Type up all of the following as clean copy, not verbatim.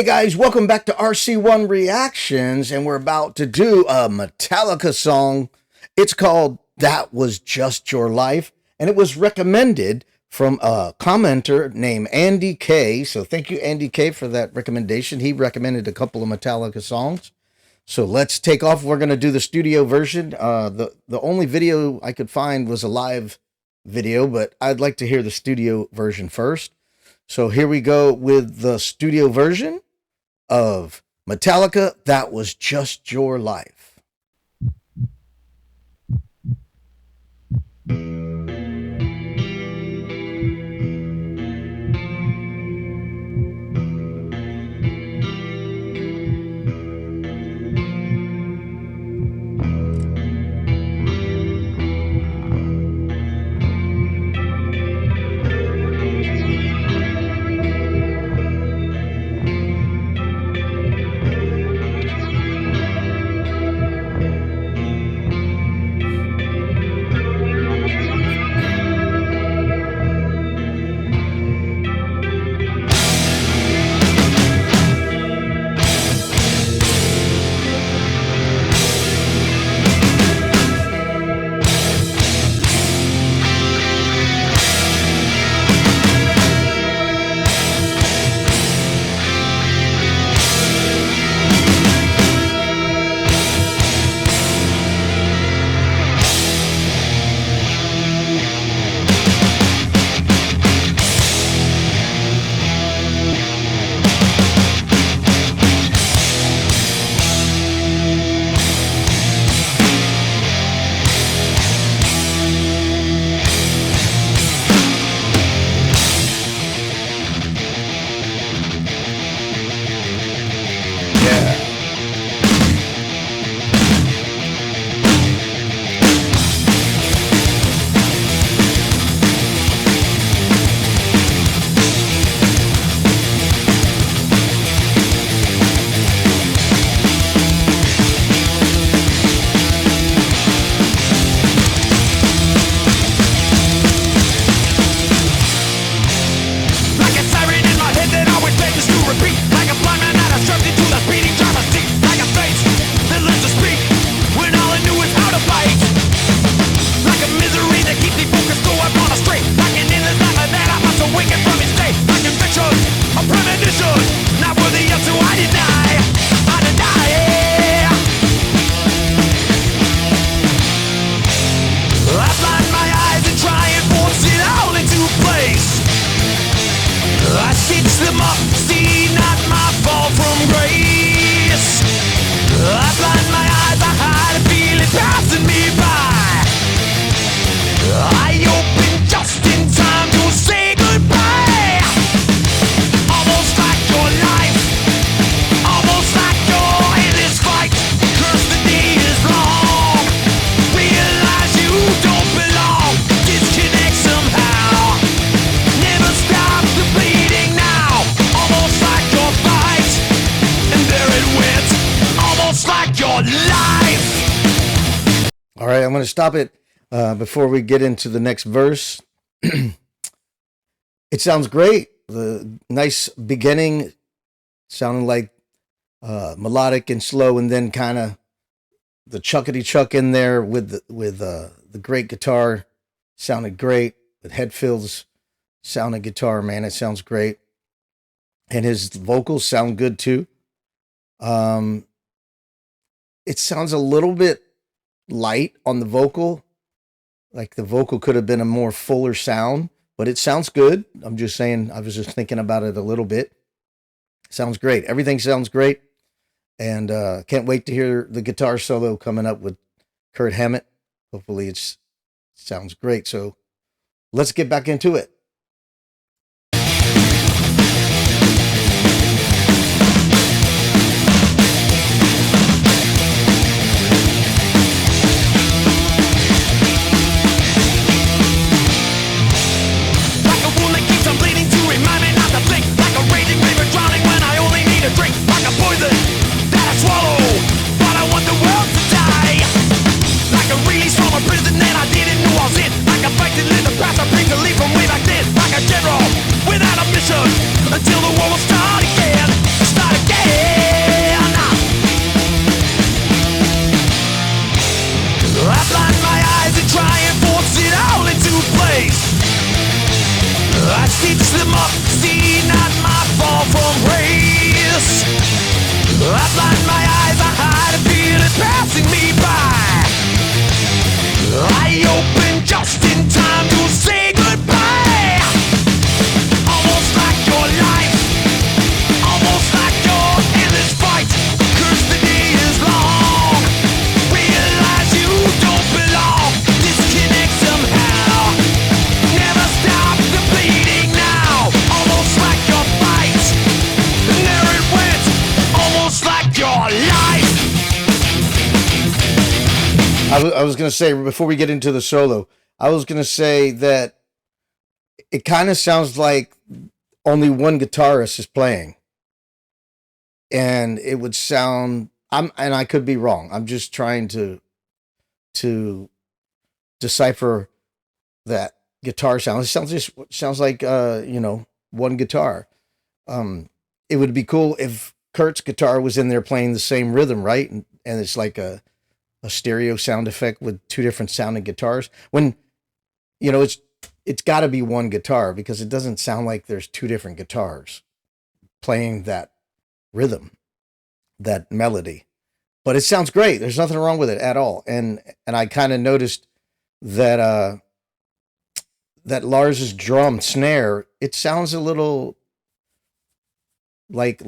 Hey guys, welcome back to RC1 Reactions, and we're about to do a Metallica song. It's called That Was Just Your Life, and it was recommended from a commenter named Andy K. So thank you, Andy K, for that recommendation. He recommended a couple of Metallica songs. So let's take off. We're going to do the studio version. The only video I could find was a live video, but I'd like to hear the studio version first. So here we go with the studio version of Metallica, That Was Just Your Life. All right, I'm going to stop it before we get into the next verse. It sounds great. The nice beginning, sounding like melodic and slow, and then kind of the chuckety chuck in there with the great guitar. Sounded great. With Hetfield's sounding guitar, man, it sounds great. And his vocals sound good too. It sounds a little bit light on the vocal, like the vocal could have been a more fuller sound, but it sounds good. I'm just saying, I was just thinking about it a little bit. Sounds great. Everything sounds great, and can't wait to hear the guitar solo coming up with Kurt Hammett. Hopefully it sounds great. So let's get back into it. Prison that I didn't know I was in. Like a fight to live the past, I bring the leap from way back then. beats them up, see not my fall from grace. I blind my eyes, I hide and feel it passing me by. I open just in time to say goodbye. Almost like your life, almost like your endless fight. Curse the day is long, realize you don't belong. Disconnect somehow, never stop the bleeding now. Almost like your fight, and there it went. Almost like your life. I was going to say, before we get into the solo, I was going to say that it kind of sounds like only one guitarist is playing. And it would sound, and I could be wrong. I'm just trying to decipher that guitar sound. It sounds like, one guitar. It would be cool if Kurt's guitar was in there playing the same rhythm, right? And it's like a stereo sound effect with two different sounding guitars. When, it's got to be one guitar, because it doesn't sound like there's two different guitars playing that rhythm, that melody. But it sounds great. There's nothing wrong with it at all. And I kind of noticed that that Lars's drum snare, it sounds a little like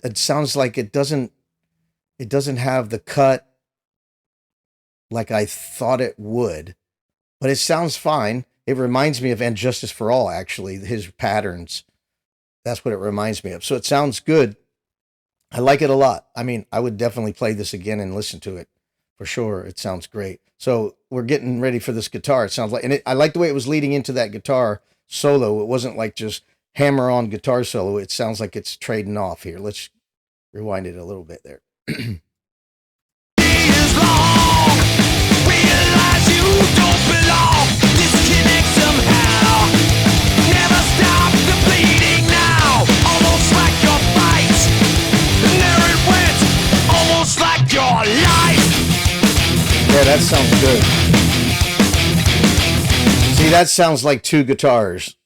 it sounds like it doesn't have the cut like I thought it would, but it sounds fine. It reminds me of And Justice for All, actually, his patterns. That's what it reminds me of. So it sounds good. I like it a lot. I mean, I would definitely play this again and listen to it for sure. It sounds great. So we're getting ready for this guitar. It sounds like, and I like the way it was leading into that guitar solo. It wasn't like just hammer on guitar solo. It sounds like it's trading off here. Let's rewind it a little bit there. Yeah, that sounds good. See, that sounds like two guitars,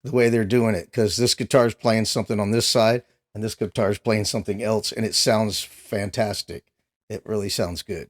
the way they're doing it, because this guitar's playing something on this side, and this guitar's playing something else, and it sounds fantastic. It really sounds good.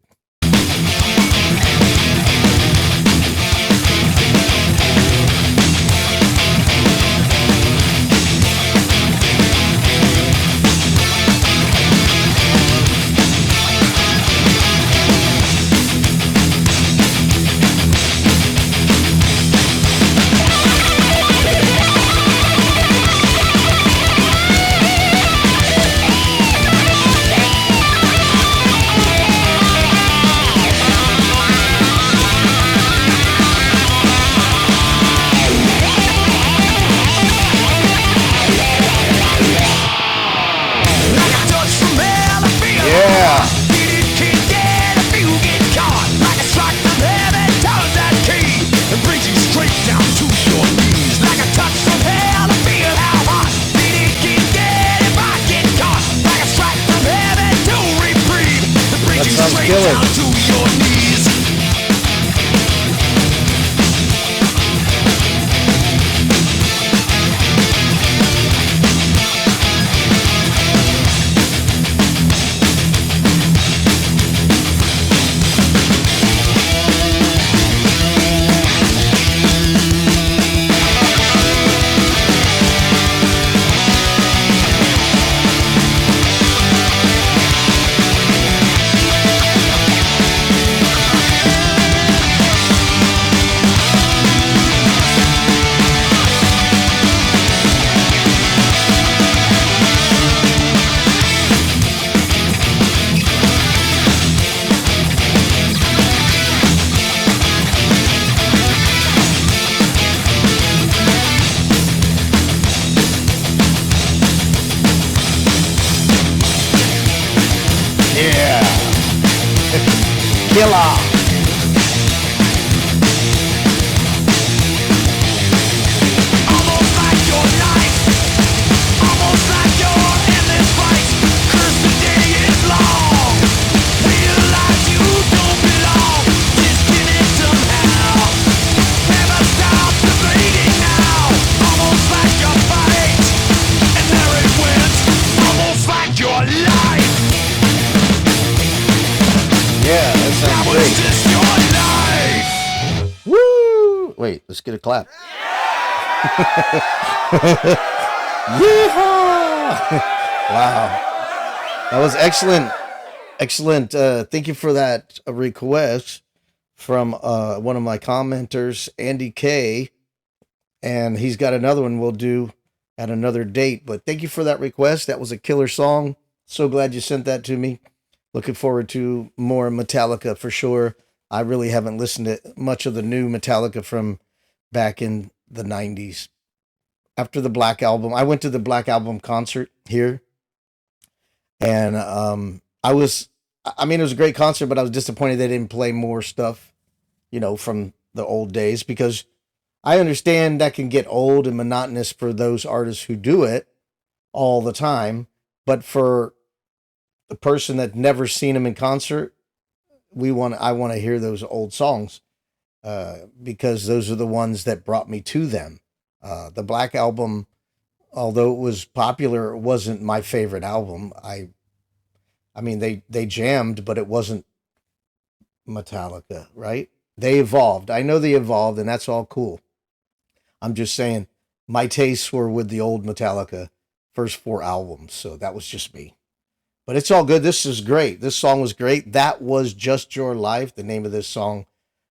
Wait, let's get a clap. Yeehaw! Wow. That was excellent. Excellent. Thank you for that request from one of my commenters, Andy K. And he's got another one we'll do at another date. But thank you for that request. That was a killer song. So glad you sent that to me. Looking forward to more Metallica for sure. I really haven't listened to much of the new Metallica from back in the 90s. After the Black Album, I went to the Black Album concert here. And it was a great concert, but I was disappointed they didn't play more stuff, from the old days, because I understand that can get old and monotonous for those artists who do it all the time. But for the person that never seen them in concert, I want to hear those old songs because those are the ones that brought me to them. The Black Album, although it was popular, it wasn't my favorite album. They jammed, but it wasn't Metallica, right? They evolved. I know they evolved, and that's all cool. I'm just saying my tastes were with the old Metallica first 4 albums, so that was just me. But it's all good. This is great. This song was great. That was Just Your Life, the name of this song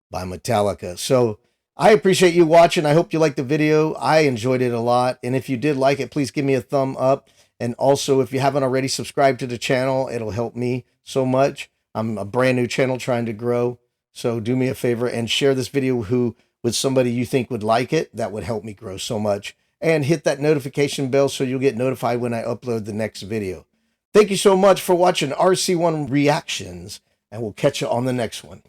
by Metallica. So I appreciate you watching. I hope you liked the video. I enjoyed it a lot. And if you did like it, please give me a thumb up. And also, if you haven't already subscribed to the channel, it'll help me so much. I'm a brand new channel trying to grow. So do me a favor and share this video with somebody you think would like it. That would help me grow so much. And hit that notification bell so you'll get notified when I upload the next video. Thank you so much for watching RC1 Reactions, and we'll catch you on the next one.